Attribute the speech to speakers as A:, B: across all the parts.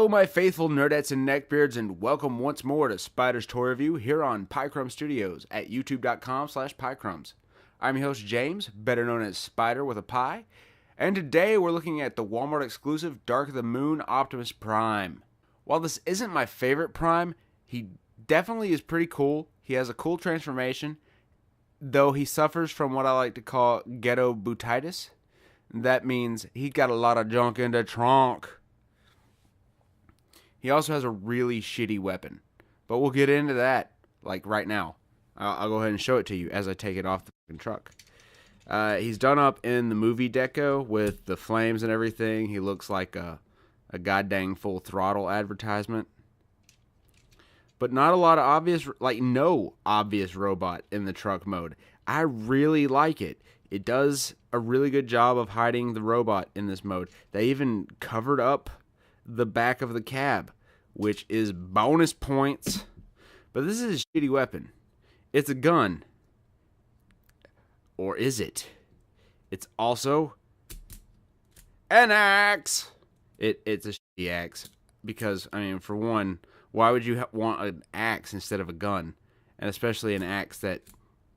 A: Hello, my faithful nerdettes and neckbeards, and welcome once more to Spider's Toy Review here on Crumbs Studios at youtube.com/piecrumbs. I'm your host, James, better known as Spider with a Pie, and today we're looking at the Walmart exclusive Dark of the Moon Optimus Prime. While this isn't my favorite Prime, he definitely is pretty cool. He has a cool transformation, though he suffers from what I like to call ghetto bootitis. That means he got a lot of junk in the trunk. He also has a really shitty weapon, but we'll get into that like right now. I'll go ahead and show it to you as I take it off the fucking truck. He's done up in the movie deco with the flames and everything. He looks like a goddamn Full Throttle advertisement. But not a lot of obvious, like no obvious robot in the truck mode. I really like it. It does a really good job of hiding the robot in this mode. They even covered up the back of the cab, which is bonus points. But this is a shitty weapon. It's a gun. Or is it? It's also an axe. It's a shitty axe. Because, I mean, for one, why would you want an axe instead of a gun? And especially an axe that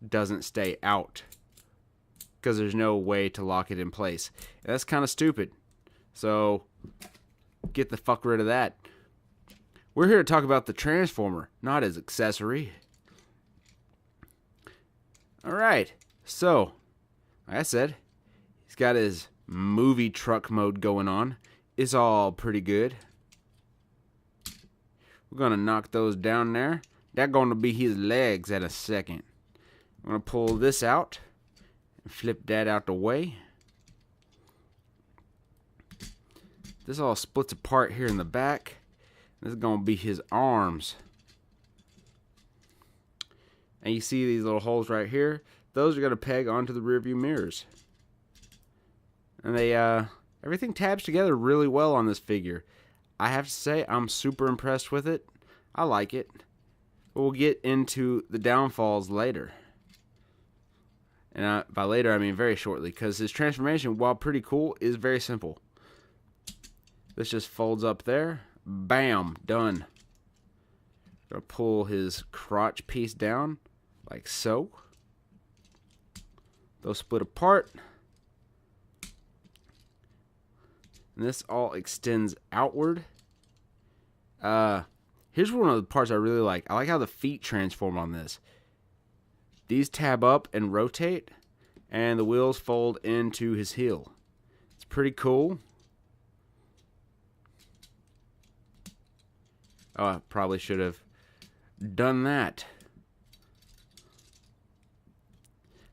A: doesn't stay out. Because there's no way to lock it in place. And that's kind of stupid. So get the fuck rid of that. We're here to talk about the Transformer, not his accessory. Alright, so, like I said, he's got his movie truck mode going on. It's all pretty good. We're going to knock those down there. That's going to be his legs at a second. I'm going to pull this out and flip that out the way. This all splits apart here in the back. This is going to be his arms. And you see these little holes right here? Those are going to peg onto the rear view mirrors. And they, everything tabs together really well on this figure. I have to say, I'm super impressed with it. I like it. But we'll get into the downfalls later. And by later, I mean very shortly. Because his transformation, while pretty cool, is very simple. This just folds up there. Bam. Done. Gonna pull his crotch piece down. Like so. Those split apart. And this all extends outward. Here's one of the parts I really like. I like how the feet transform on this. These tab up and rotate. And the wheels fold into his heel. It's pretty cool. Oh, I probably should have done that.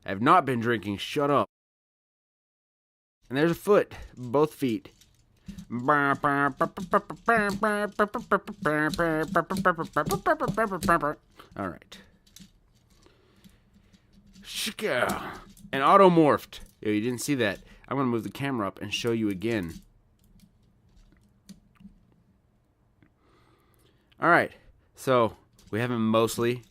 A: I have not been drinking. Shut up. And there's a foot. Both feet. Alright. And automorphed. Yo, you didn't see that. I'm going to move the camera up and show you again. Alright, so we have him mostly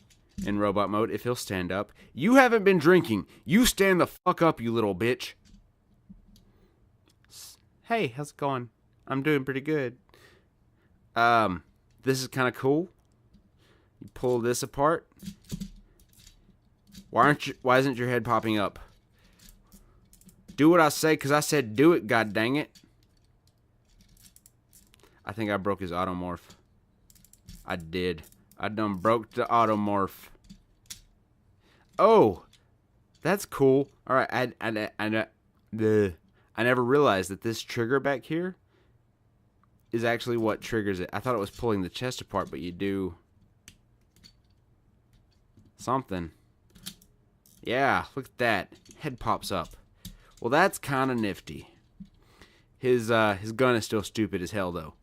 A: in robot mode if he'll stand up. You haven't been drinking. You stand the fuck up, you little bitch. Hey, how's it going? I'm doing pretty good. This is kind of cool. You pull this apart. Why isn't your head popping up? Do what I say, because I said do it, god dang it. I think I broke his automorph. I did. I done broke the automorph. Oh, that's cool. All right, I never realized that this trigger back here is actually what triggers it. I thought it was pulling the chest apart, but you do something. Yeah, look at that. Head pops up. Well, that's kind of nifty. His gun is still stupid as hell, though.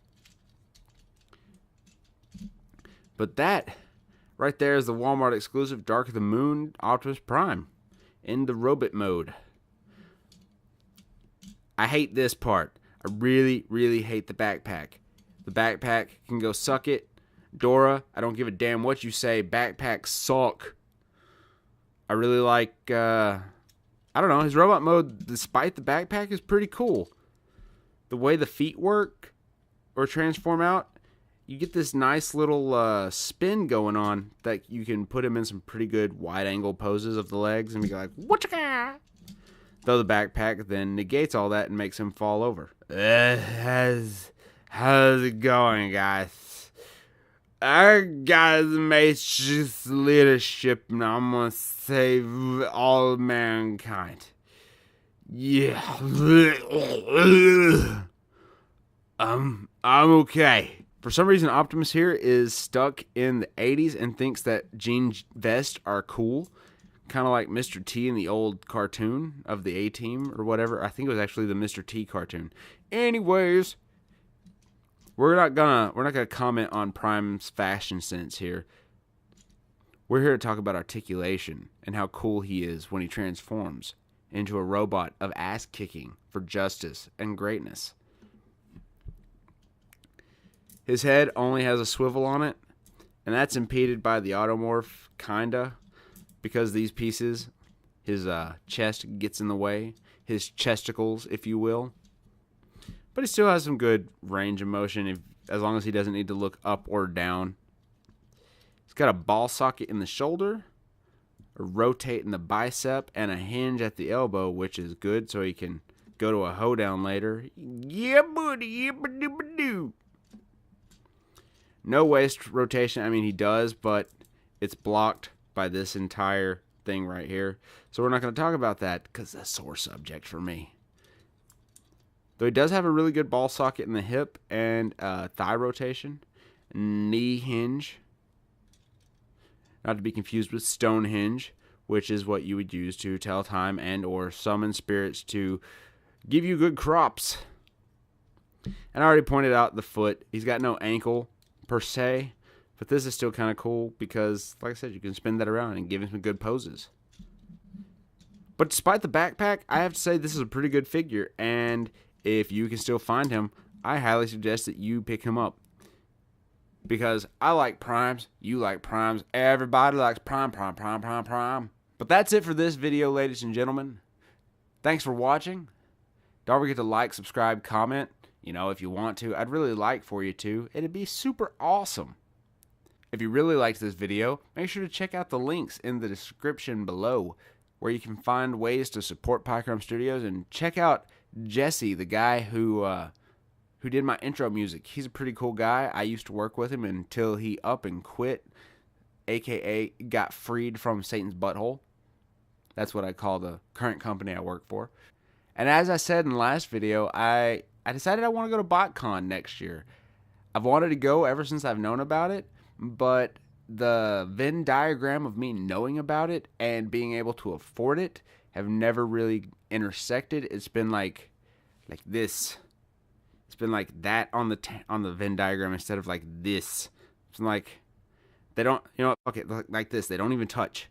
A: But that right there is the Walmart exclusive Dark of the Moon Optimus Prime in the robot mode. I hate this part. I really, really hate the backpack. The backpack can go suck it. Dora, I don't give a damn what you say. Backpacks suck. I really like, I don't know, his robot mode, despite the backpack, is pretty cool. The way the feet work or transform out you get this nice little spin going on that you can put him in some pretty good wide-angle poses of the legs and be like, what you got? Though the backpack then negates all that and makes him fall over. How's it going, guys? I got Matrix leadership and I'm gonna save all mankind. Yeah. I'm okay. For some reason, Optimus here is stuck in the 80s and thinks that jean vests are cool. Kind of like Mr. T in the old cartoon of the A-Team or whatever. I think it was actually the Mr. T cartoon. Anyways, we're not gonna comment on Prime's fashion sense here. We're here to talk about articulation and how cool he is when he transforms into a robot of ass kicking for justice and greatness. His head only has a swivel on it, and that's impeded by the automorph, kinda, because these pieces, his chest gets in the way, his chesticles, if you will. But he still has some good range of motion, as long as he doesn't need to look up or down. He's got a ball socket in the shoulder, a rotate in the bicep, and a hinge at the elbow, which is good so he can go to a hoedown later. Yeah, buddy, yippa-dippa-doo. No waist rotation. I mean, he does, but it's blocked by this entire thing right here. So we're not going to talk about that because that's a sore subject for me. Though he does have a really good ball socket in the hip and thigh rotation, knee hinge. Not to be confused with Stonehenge, which is what you would use to tell time and or summon spirits to give you good crops. And I already pointed out the foot. He's got no ankle per se, but this is still kind of cool because, like I said, you can spin that around and give him some good poses. But despite the backpack, I have to say this is a pretty good figure, and if you can still find him, I highly suggest that you pick him up. Because I like primes, you like primes, everybody likes prime. But that's it for this video, ladies and gentlemen. Thanks for watching. Don't forget to like, subscribe, comment. You know, if you want to, I'd really like for you to. It'd be super awesome. If you really liked this video, make sure to check out the links in the description below, where you can find ways to support Crumbs Studios, and check out Jesse, the guy who did my intro music. He's a pretty cool guy. I used to work with him until he up and quit, aka got freed from Satan's butthole. That's what I call the current company I work for. And as I said in the last video, I decided I want to go to BotCon next year. I've wanted to go ever since I've known about it, but the Venn diagram of me knowing about it and being able to afford it have never really intersected. It's been like this. It's been like that on the Venn diagram instead of like this. It's been like they don't, okay, like this. They don't even touch.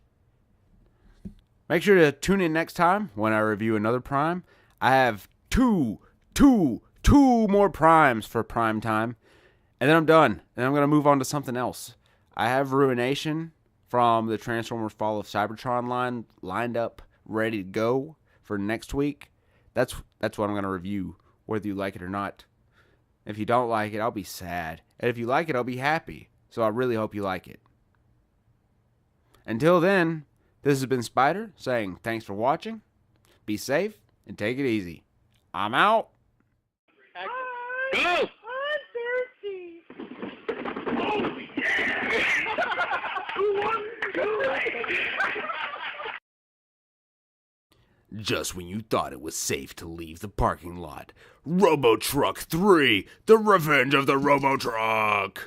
A: Make sure to tune in next time when I review another Prime. I have two more Primes for Prime time, and then I'm done. And I'm going to move on to something else. I have Ruination from the Transformers Fall of Cybertron line lined up, ready to go for next week. That's what I'm going to review, whether you like it or not. If you don't like it, I'll be sad. And if you like it, I'll be happy. So I really hope you like it. Until then, this has been Spider saying thanks for watching. Be safe and take it easy. I'm out.
B: Go! I'm thirsty. Oh, yeah!
A: Just when you thought it was safe to leave the parking lot, Robotruck 3, The Revenge of the Robotruck!